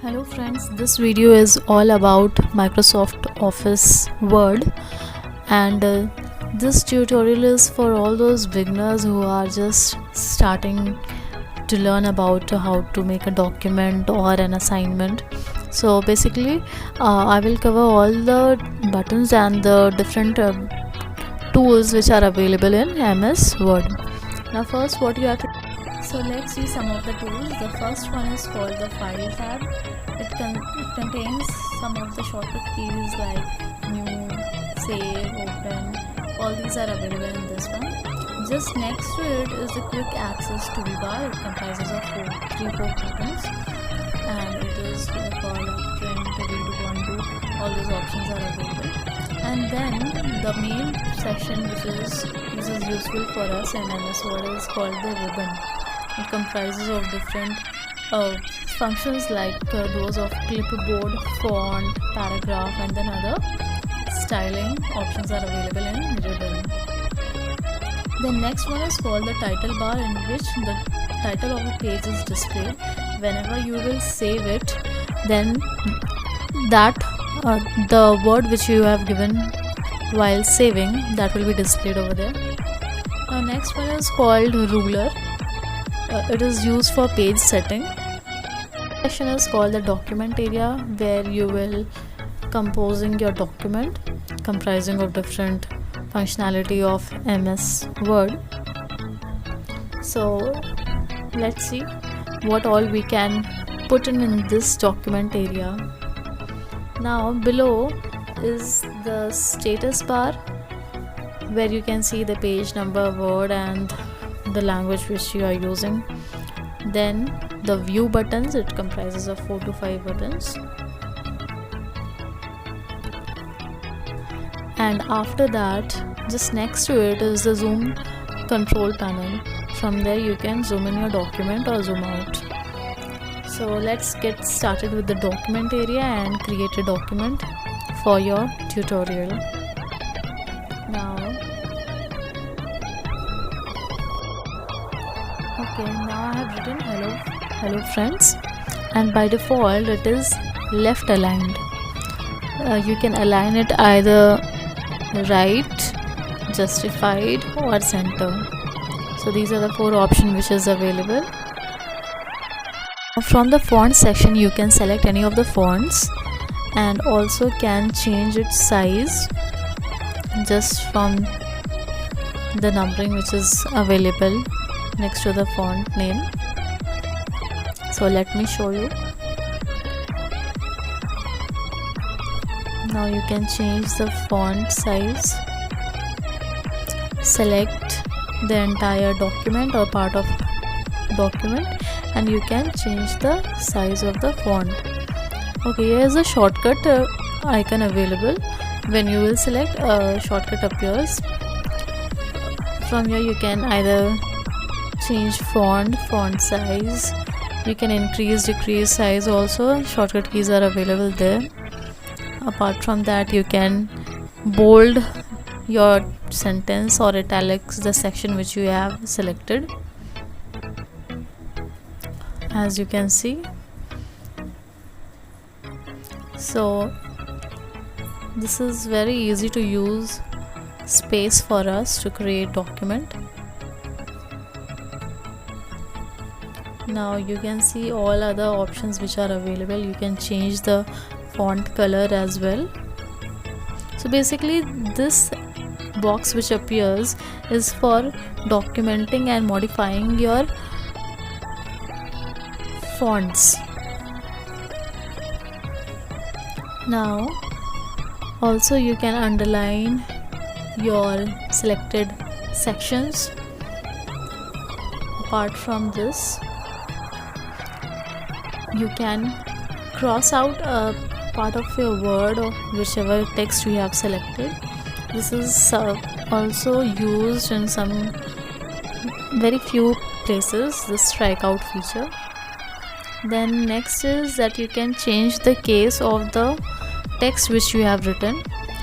Hello friends, this video is all about Microsoft Office Word, and this tutorial is for all those beginners who are just starting to learn about how to make a document or an assignment. So basically I will cover all the buttons and the different tools which are available in MS Word. Now first what you have to So let's see some of the tools. The first one is called the File tab. It contains some of the shortcut keys like New, Save, Open. All these are available in this one. Just next to it is the Quick Access toolbar. It comprises of 4 buttons, and it is called Print, Read, Undo. All those options are available. And then the main section which is useful for us in MS Word is called the Ribbon. It comprises of different functions like those of clipboard, font, paragraph, and then other styling options are available in Ribbon. The next one is called the title bar, in which the title of the page is displayed. Whenever you will save it, then that the word which you have given while saving, that will be displayed over there. Now next one is called ruler. It is used for page setting. Section is called the document area, where you will composing your document comprising of different functionality of MS Word. So let's see what all we can put in this document area. Now below is the status bar, where you can see the page number, word, and the language which you are using. Then the view buttons, it comprises of 4 to 5 buttons, and after that just next to it is the zoom control panel. From there you can zoom in your document or zoom out. So let's get started with the document area and create a document for your tutorial. Now I have written hello friends, and by default it is left aligned. You can align it either right, justified, or center. So these are the 4 options which is available. From the font section you can select any of the fonts, and also can change its size just from the numbering which is available next to the font name. So let me show you. Now you can change the font size, select the entire document or part of document, and you can change the size of the font. Okay, here is a shortcut icon available. When you will select, a shortcut appears. From here you can either change font size, you can increase, decrease size also. Shortcut keys are available there. Apart from that, you can bold your sentence or italics the section which you have selected, as you can see. So this is very easy to use space for us to create document. Now you can see all other options which are available. You can change the font color as well. So basically this box which appears is for documenting and modifying your fonts. Now also you can underline your selected sections. Apart from this, you can cross out a part of your word or whichever text you have selected. This is also used in some very few places, the strikeout feature. Then next is that you can change the case of the text which you have written,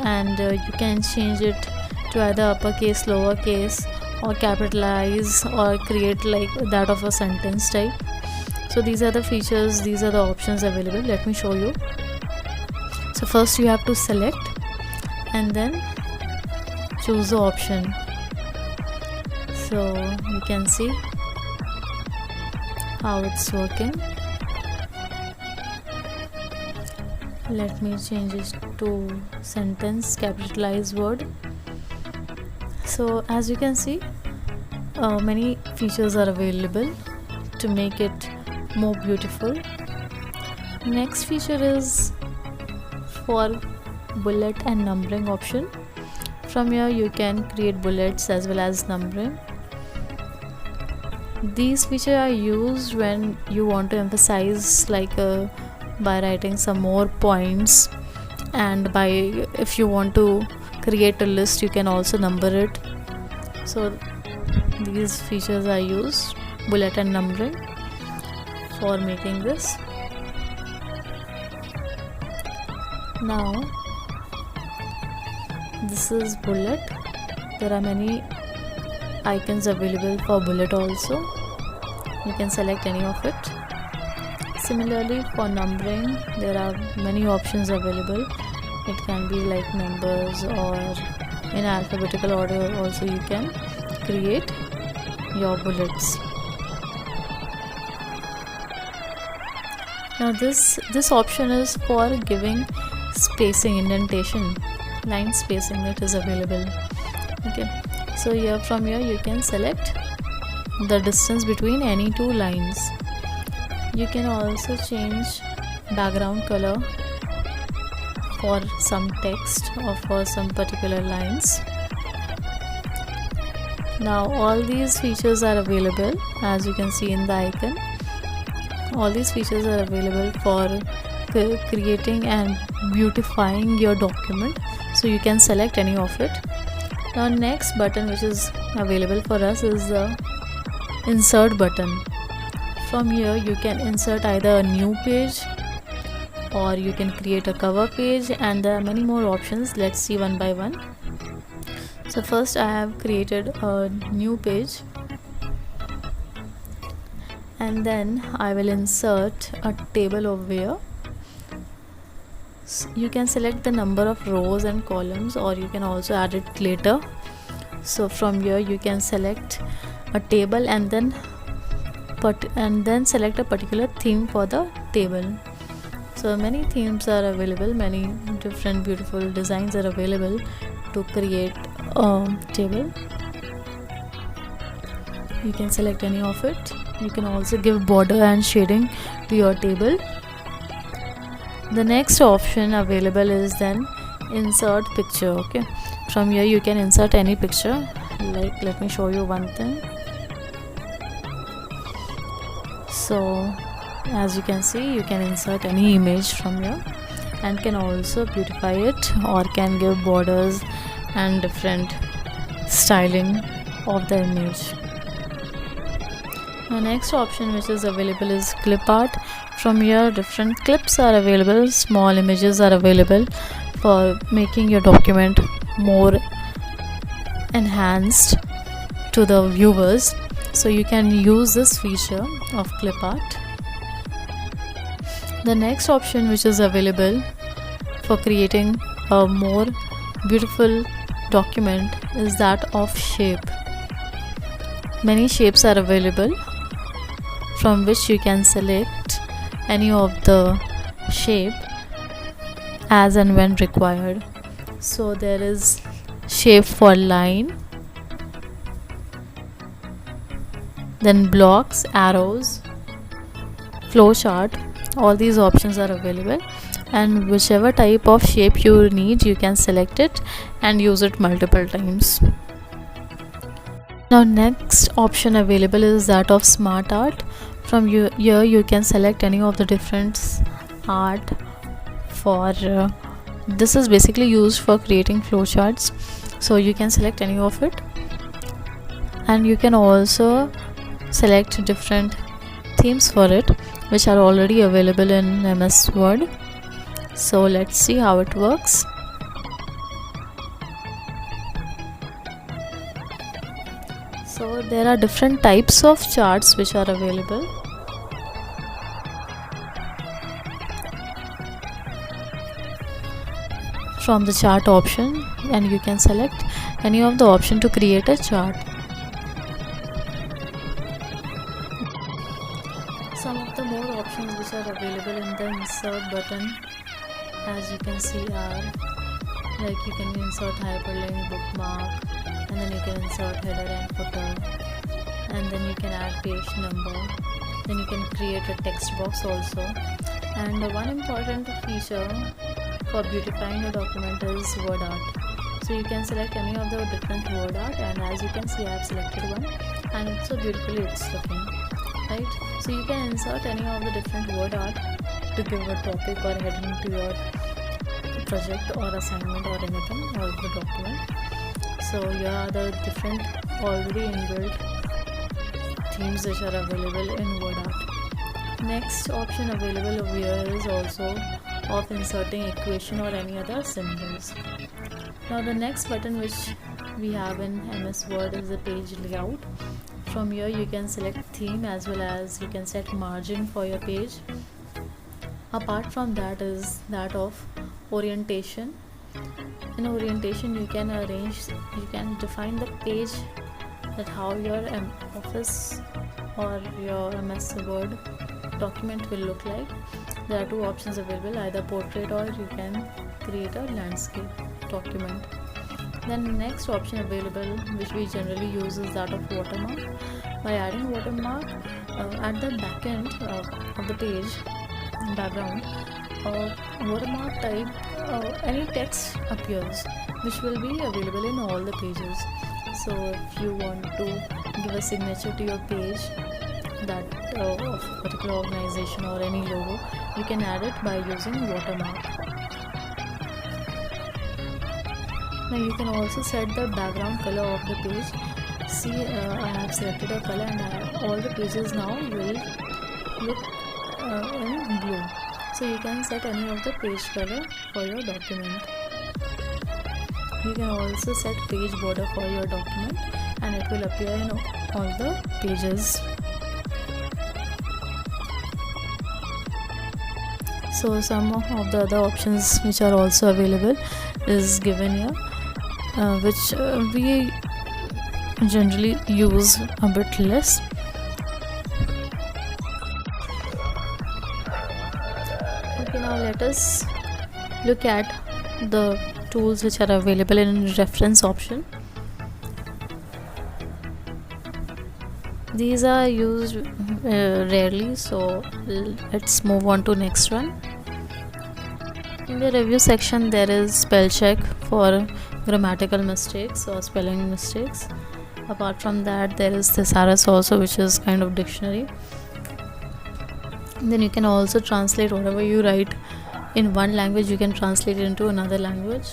and you can change it to either uppercase, lowercase, or capitalize, or create like that of a sentence type. So these are the features, these are the options available. Let me show you. So first you have to select and then choose the option. So you can see how it's working. Let me change it to sentence, capitalized word. So as you can see, many features are available to make it more beautiful. Next feature is for bullet and numbering option. From here you can create bullets as well as numbering. These features are used when you want to emphasize, like by writing some more points, and if you want to create a list you can also number it. So these features are used, bullet and numbering, for making this. Now this is bullet. There are many icons available for bullet also. You can select any of it. Similarly for numbering, there are many options available. It can be like numbers, or in alphabetical order also you can create your bullets. Now this option is for giving spacing, indentation, line spacing that is available. Okay, so here from here you can select the distance between any two lines. You can also change background color for some text or for some particular lines. Now all these features are available, as you can see in the icon. All these features are available for creating and beautifying your document, so you can select any of it. Now next button which is available for us is the insert button. From here you can insert either a new page or you can create a cover page, and there are many more options. Let's see one by one. So first I have created a new page, and then I will insert a table over here. You can select the number of rows and columns, or you can also add it later. So from here you can select a table and then select a particular theme for the table. So many themes are available, many different beautiful designs are available to create a table. You can select any of it. You can also give border and shading to your table. The next option available is then insert picture. Okay, from here you can insert any picture. Like, let me show you one thing. So as you can see, you can insert any image from here and can also beautify it, or can give borders and different styling of the image. The next option which is available is clip art. From here different clips are available, small images are available for making your document more enhanced to the viewers. So you can use this feature of clip art. The next option which is available for creating a more beautiful document is that of shape. Many shapes are available from which you can select any of the shape as and when required. So there is shape for line, then blocks, arrows, flowchart. All these options are available, and whichever type of shape you need you can select it and use it multiple times. Now next option available is that of smart art. From here you can select any of the different art for this is basically used for creating flowcharts, so you can select any of it, and you can also select different themes for it which are already available in MS Word. So let's see how it works. So there are different types of charts which are available. from the chart option, and you can select any of the option to create a chart. Some of the more options which are available in the insert button, as you can see, are like you can insert hyperlink, bookmark, and then you can insert header and footer, and then you can add page number, then you can create a text box also. And one important feature for beautifying your document is word art. So you can select any of the different word art, and as you can see I have selected one, and it's so beautifully it's looking, right? So you can insert any of the different word art to give a topic or heading to your project or assignment or anything or the document. So here are the different already inbuilt themes which are available in word art. Next option available over here is also of inserting equation or any other symbols. Now the next button which we have in MS Word is the page layout. From here you can select theme as well as you can set margin for your page. Apart from that is that of orientation. In orientation you can define the page, that how your office or your MS Word document will look like. There are two options available, either portrait or you can create a landscape document. Then next option available which we generally use is that of watermark. By adding watermark at the back end of the page background, watermark type any text appears which will be available in all the pages. So if you want to give a signature to your page, that of a particular organization or any logo, you can add it by using watermark. Now you can also set the background color of the page. See, I have selected a color, and all the pages now will look in blue. So you can set any of the page color for your document. You can also set page border for your document, and it will appear in all the pages. So some of the other options which are also available is given here, which we generally use a bit less. Okay, now let us look at the tools which are available in reference option. These are used rarely, so let's move on to next one. In the review section there is spell check for grammatical mistakes or spelling mistakes. Apart from that there is thesaurus also, which is kind of dictionary. And then you can also translate whatever you write in one language, you can translate it into another language.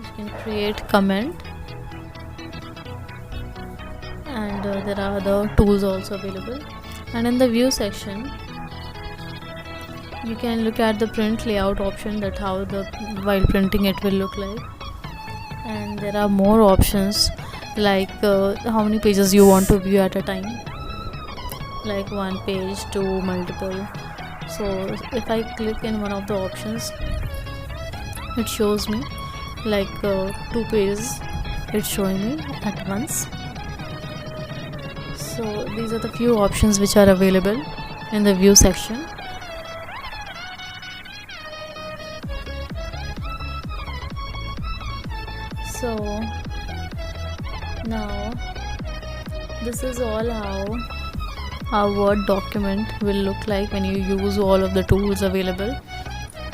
You can create comment, and there are other tools also available. And in the view section you can look at the print layout option, that how while printing it will look like. And there are more options like how many pages you want to view at a time, like one page to multiple. So if I click in one of the options, it shows me like 2 pages it's showing me at once. So these are the few options which are available in the view section. So now this is all how our Word document will look like when you use all of the tools available.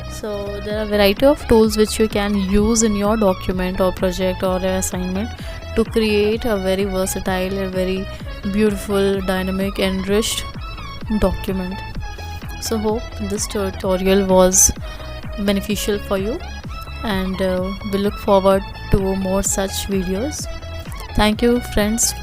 So there are a variety of tools which you can use in your document or project or assignment to create a very versatile, a very beautiful, dynamic, enriched document. So hope this tutorial was beneficial for you, and we look forward to more such videos. Thank you friends.